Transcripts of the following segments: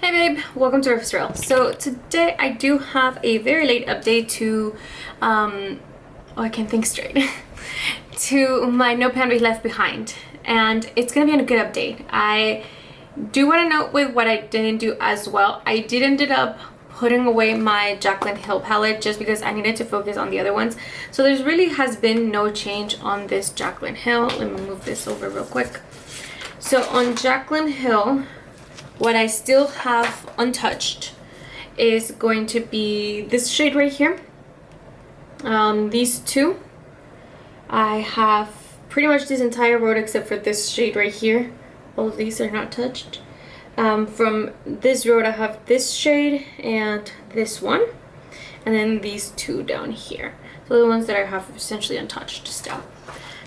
Hey babe, welcome to Riff's Rail. So today I do have a very late update to, oh I can't think straight, to my No Pan Be Left Behind. And it's gonna be a good update. I do want to note with what I didn't do as well. I did ended up putting away my Jaclyn Hill palette just because I needed to focus on the other ones. So there's really has been no change on this Jaclyn Hill. Let me move this over real quick. So on Jaclyn Hill, what I still have untouched is going to be this shade right here. These two. I have pretty much this entire road except for this shade right here. All of these are not touched. From this road I have this shade and this one. And then these two down here. So the ones that I have essentially untouched still.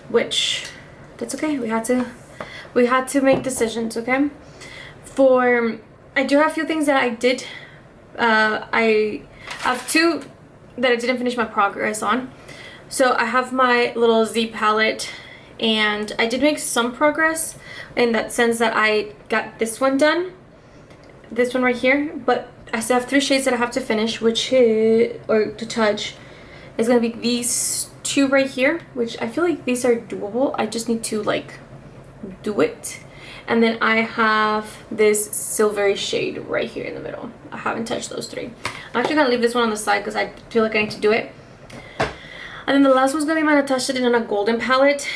Which, that's okay. We had to make decisions, okay? I do have a few things that I did, I have two that I didn't finish my progress on. So I have my little Z palette and I did make some progress in that sense that I got this one done, this one right here, but I still have 3 shades that I have to finish, which is, or to touch, is going to be these 2 right here, which I feel like these are doable. I just need to like do it. And then I have this silvery shade right here in the middle. I haven't touched those 3. I'm actually going to leave this one on the side because I feel like I need to do it. And then the last one's going to be my Natasha Denona Golden palette.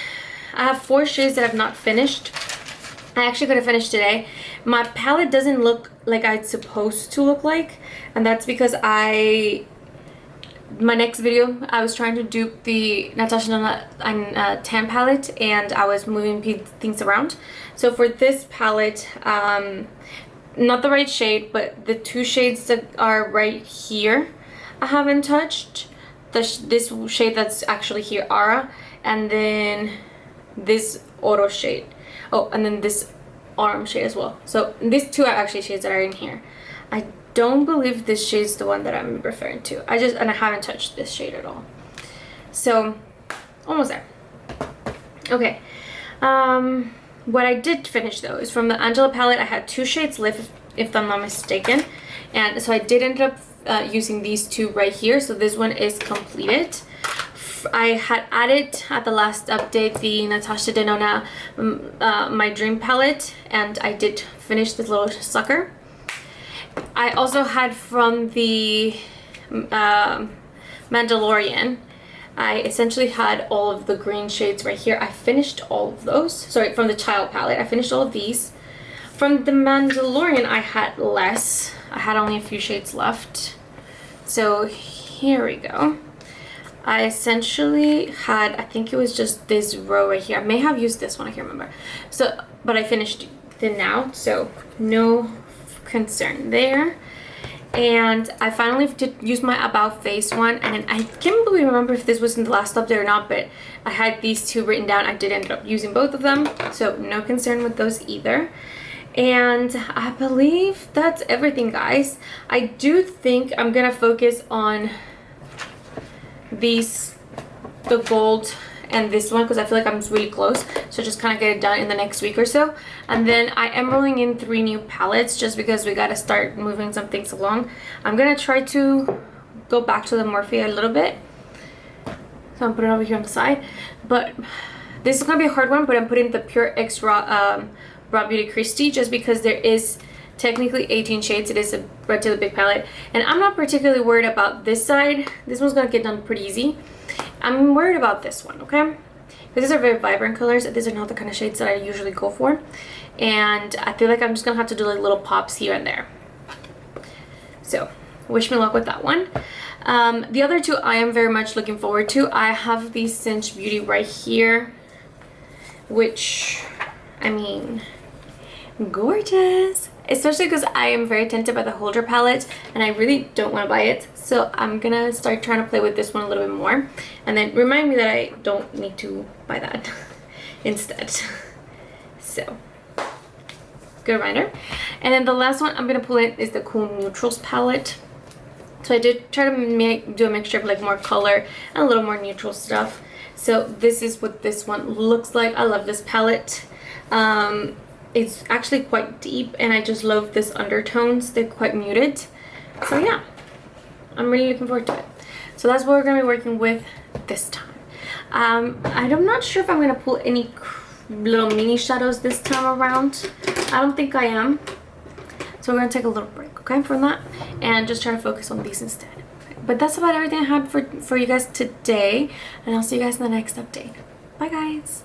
I have 4 shades that I've not finished. I actually could have finished today. My palette doesn't look like it's supposed to look like. And that's because my next video, I was trying to dupe the Natasha Denona tan palette and I was moving things around. So for this palette, not the right shade, but the 2 shades that are right here, I haven't touched. This shade that's actually here, Ara, and then this Oro shade. Oh, and then this Autumn shade as well. So these 2 are actually shades that are in here. I don't believe this shade's the one that I'm referring to. And I haven't touched this shade at all. So, almost there. Okay. What I did finish though is from the Angela palette. I had 2 shades left, if I'm not mistaken. And so I did end up using these 2 right here. So this one is completed. I had added at the last update the Natasha Denona My Dream palette. And I did finish this little sucker. I also had from the Mandalorian, I essentially had all of the green shades right here. I finished all of those. Sorry, from the Child palette, I finished all of these. From the Mandalorian, I had less. I had only a few shades left. So here we go. I essentially had, I think it was just this row right here. I may have used this one, I can't remember. So, but I finished it now, so no concern there. And I finally did use my About Face one, and I can't really remember if this was in the last update or not, but I had these 2 written down. I did end up using both of them, so no concern with those either. And I believe that's everything, guys. I do think I'm gonna focus on the gold and this one because I feel like I'm really close, so just kind of get it done in the next week or so. And then I am rolling in 3 new palettes just because we got to start moving some things along. I'm gonna try to go back to the Morphe a little bit, so I'm putting it over here on the side. But this is gonna be a hard one, but I'm putting the Pure X Raw Beauty Christie just because there is technically 18 shades. It is a Red to the Big palette, and I'm not particularly worried about this side. This one's gonna get done pretty easy. I'm worried about this one, okay? Because these are very vibrant colors. These are not the kind of shades that I usually go for. And I feel like I'm just going to have to do like little pops here and there. So, wish me luck with that one. The other 2 I am very much looking forward to. I have the Cinch Beauty right here. Which, I mean, gorgeous. Especially because I am very tempted by the Holder palette and I really don't want to buy it. So I'm gonna start trying to play with this one a little bit more. And then remind me that I don't need to buy that instead. So, good reminder. And then the last one I'm gonna pull in is the Cool Neutrals palette. So I did try to do a mixture of like more color and a little more neutral stuff. So this is what this one looks like. I love this palette. it's actually quite deep, and I just love this undertones. They're quite muted. So yeah, I'm really looking forward to it. So that's what we're going to be working with this time. I'm not sure if I'm going to pull any little mini shadows this time around. I don't think I am. So we're going to take a little break, okay, from that, and just try to focus on these instead. But that's about everything I had for you guys today, and I'll see you guys in the next update. Bye, guys.